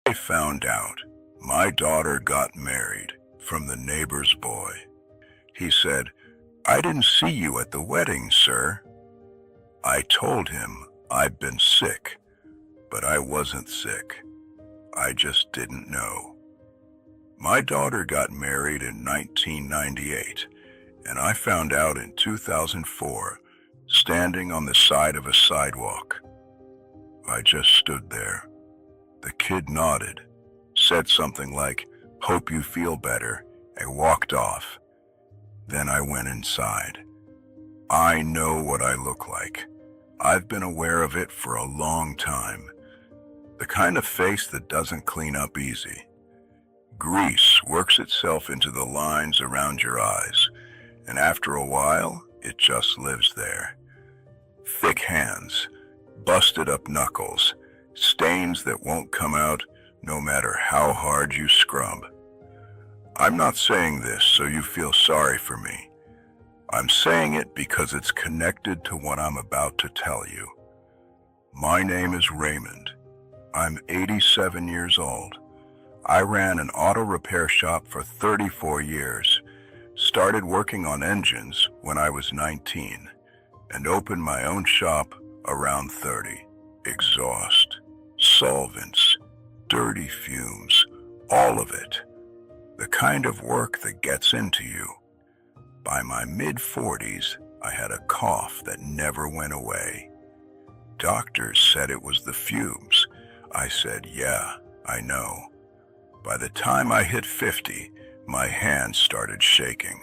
I found out my daughter got married from the neighbor's boy. He said, "I didn't see you at the wedding, sir." I told him I'd been sick, but I wasn't sick. I just didn't know. My daughter got married in 1998, and I found out in 2004, standing on the side of a sidewalk. I just stood there. The kid nodded, said something like, "Hope you feel better," and walked off. Then I went inside. I know what I look like. I've been aware of it for a long time. The kind of face that doesn't clean up easy. Grease works itself into the lines around your eyes, and after a while, it just lives there. Thick hands, busted up knuckles, stains that won't come out no matter how hard you scrub. I'm not saying this so you feel sorry for me. I'm saying it because it's connected to what I'm about to tell you. My name is Raymond. I'm 87 years old. I ran an auto repair shop for 34 years, started working on engines when I was 19, and opened my own shop around 30. Exhaust, solvents, dirty fumes, all of it. The kind of work that gets into you. By my mid-40s, I had a cough that never went away. Doctors said it was the fumes. I said, "Yeah, I know." By the time I hit 50, my hands started shaking.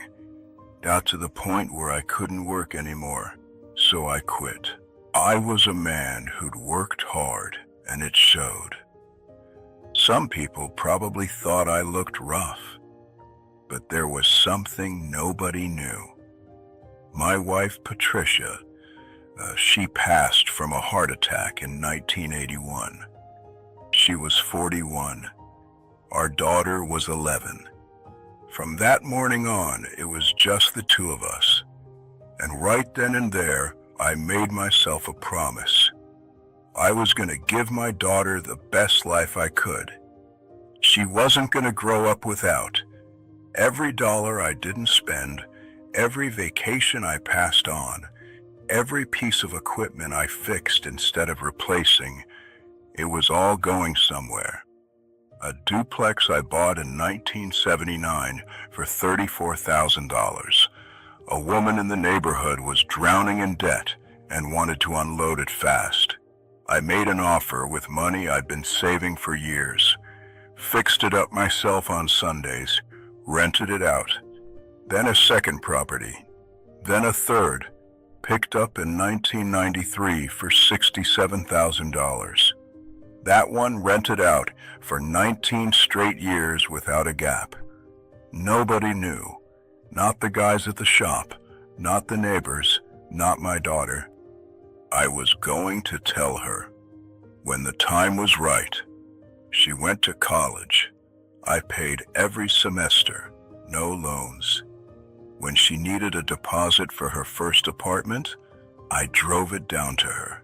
Got to the point where I couldn't work anymore, so I quit. I was a man who'd worked hard, and it showed. Some people probably thought I looked rough, but there was something nobody knew. My wife, Patricia, she passed from a heart attack in 1981. She was 41. Our daughter was 11. From that morning on, it was just the two of us. And right then and there, I made myself a promise. I was going to give my daughter the best life I could. She wasn't going to grow up without. Every dollar I didn't spend, every vacation I passed on, every piece of equipment I fixed instead of replacing, it was all going somewhere. A duplex I bought in 1979 for $34,000. A woman in the neighborhood was drowning in debt and wanted to unload it fast. I made an offer with money I'd been saving for years, fixed it up myself on Sundays, rented it out. Then a second property, then a third, picked up in 1993 for $67,000. That one rented out for 19 straight years without a gap. Nobody knew. Not the guys at the shop, not the neighbors, not my daughter. I was going to tell her. When the time was right, she went to college. I paid every semester, no loans. When she needed a deposit for her first apartment, I drove it down to her.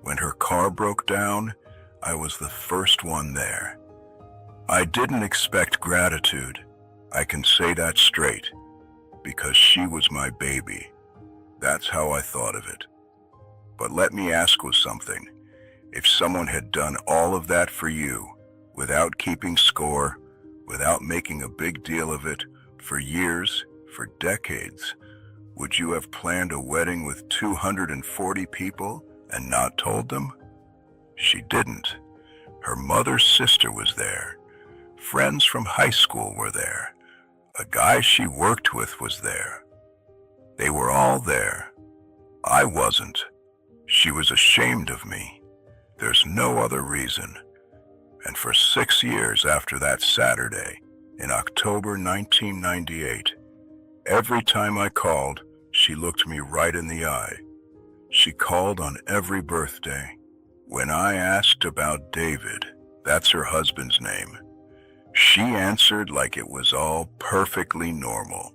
When her car broke down, I was the first one there. I didn't expect gratitude. I can say that straight, because she was my baby. That's how I thought of it. But let me ask you something. If someone had done all of that for you, without keeping score, without making a big deal of it, for years, for decades, would you have planned a wedding with 240 people and not told them? She didn't. Her mother's sister was there. Friends from high school were there. A guy she worked with was there. They were all there. I wasn't. She was ashamed of me. There's no other reason. And for 6 years after that Saturday, in October 1998, every time I called, she looked me right in the eye. She called on every birthday. When I asked about David, that's her husband's name, she answered like it was all perfectly normal,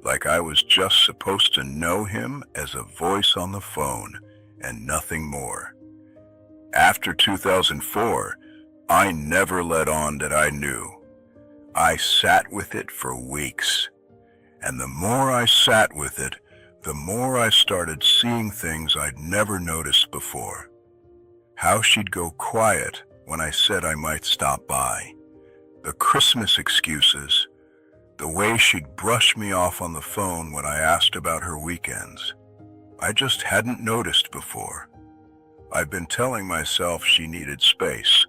like I was just supposed to know him as a voice on the phone and nothing more. After 2004, I never let on that I knew. I sat with it for weeks, and the more I sat with it, the more I started seeing things I'd never noticed before. How she'd go quiet when I said I might stop by, the Christmas excuses, the way she'd brush me off on the phone when I asked about her weekends. I just hadn't noticed before. I've been telling myself she needed space.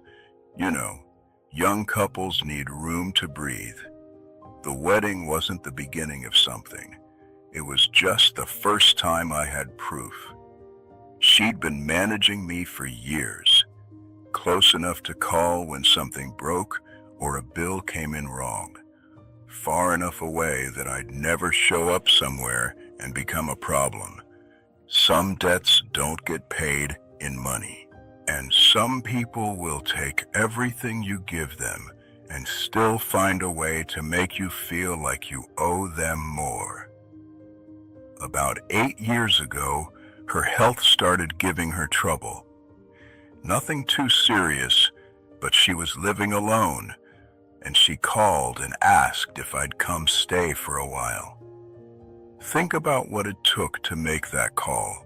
You know, young couples need room to breathe. The wedding wasn't the beginning of something. It was just the first time I had proof. She'd been managing me for years, close enough to call when something broke or a bill came in wrong, far enough away that I'd never show up somewhere and become a problem. Some debts don't get paid in money, and some people will take everything you give them and still find a way to make you feel like you owe them more. About 8 years ago, her health started giving her trouble. Nothing too serious, but she was living alone, and she called and asked if I'd come stay for a while. Think about what it took to make that call.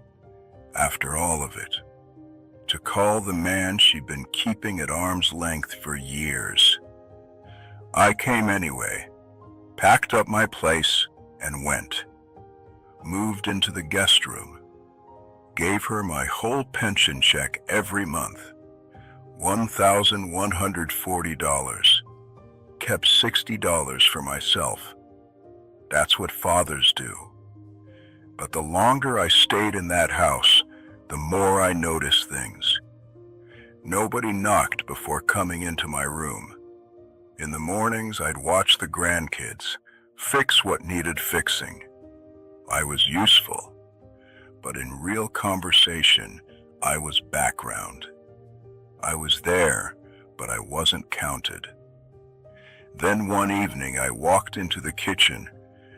After all of it, to call the man she'd been keeping at arm's length for years. I came anyway, packed up my place, and went. Moved into the guest room. Gave her my whole pension check every month, $1,140. Kept $60 for myself. That's what fathers do. But the longer I stayed in that house, the more I noticed things. Nobody knocked before coming into my room. In the mornings, I'd watch the grandkids, fix what needed fixing. I was useful. But in real conversation, I was background. I was there, but I wasn't counted. Then one evening I walked into the kitchen,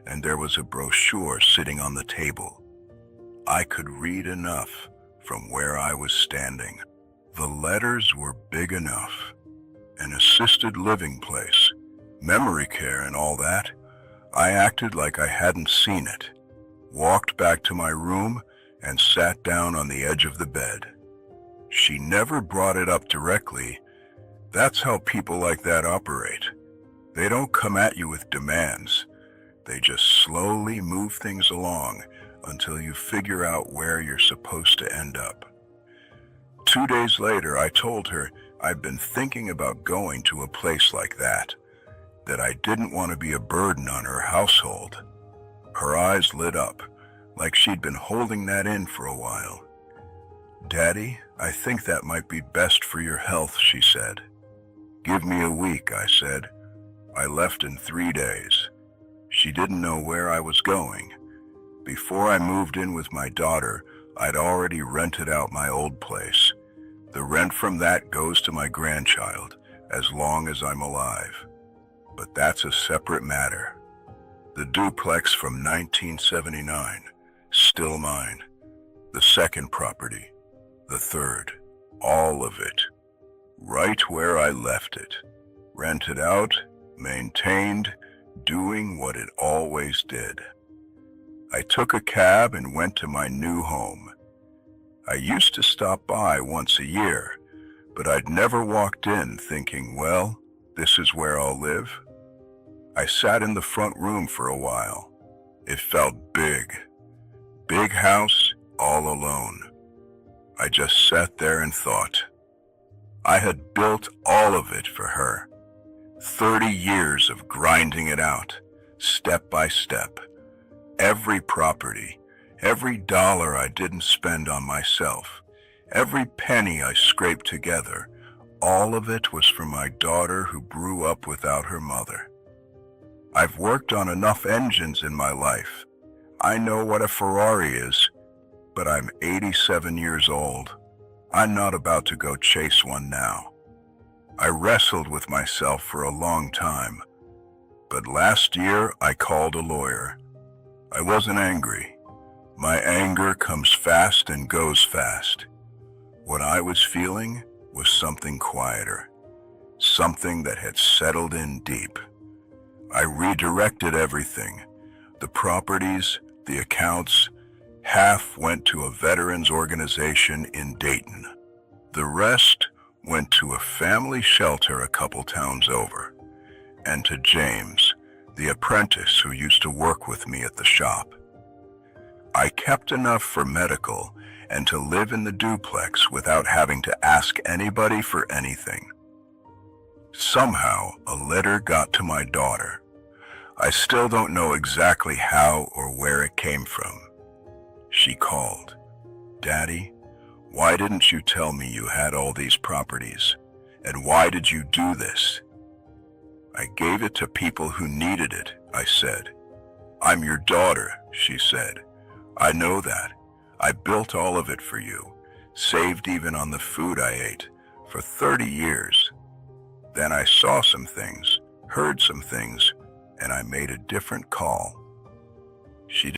and there was a brochure sitting on the table. I could read enough from where I was standing. The letters were big enough. An assisted living place, memory care and all that. I acted like I hadn't seen it, walked back to my room, and sat down on the edge of the bed. She never brought it up directly. That's how people like that operate. They don't come at you with demands. They just slowly move things along until you figure out where you're supposed to end up. 2 days later, I told her I'd been thinking about going to a place like that I didn't want to be a burden on her household. Her eyes lit up, like she'd been holding that in for a while. "Daddy, I think that might be best for your health," she said. "Give me a week," I said. I left in 3 days. She didn't know where I was going. Before I moved in with my daughter, I'd already rented out my old place. The rent from that goes to my grandchild, as long as I'm alive. But that's a separate matter. The duplex from 1979, still mine. The second property, the third, all of it, right where I left it. Rented out, maintained, doing what it always did. I took a cab and went to my new home. I used to stop by once a year, but I'd never walked in thinking, well, this is where I'll live. I sat in the front room for a while. It felt big. Big house, all alone. I just sat there and thought. I had built all of it for her. 30 years of grinding it out, step by step. Every property, every dollar I didn't spend on myself, every penny I scraped together, all of it was for my daughter who grew up without her mother. I've worked on enough engines in my life. I know what a Ferrari is, but I'm 87 years old. I'm not about to go chase one now. I wrestled with myself for a long time, but last year I called a lawyer. I wasn't angry. My anger comes fast and goes fast. What I was feeling was something quieter. something that had settled in deep. I redirected everything. The properties, the accounts, half went to a veterans organization in Dayton. The rest went to a family shelter a couple towns over, and to James, the apprentice who used to work with me at the shop. I kept enough for medical and to live in the duplex without having to ask anybody for anything. Somehow, a letter got to my daughter. I still don't know exactly how or where it came from. She called. "Daddy, why didn't you tell me you had all these properties? And why did you do this?" "I gave it to people who needed it," I said. "I'm your daughter," she said. "I know that. I built all of it for you, saved even on the food I ate, for 30 years. Then I saw some things, heard some things, and I made a different call." She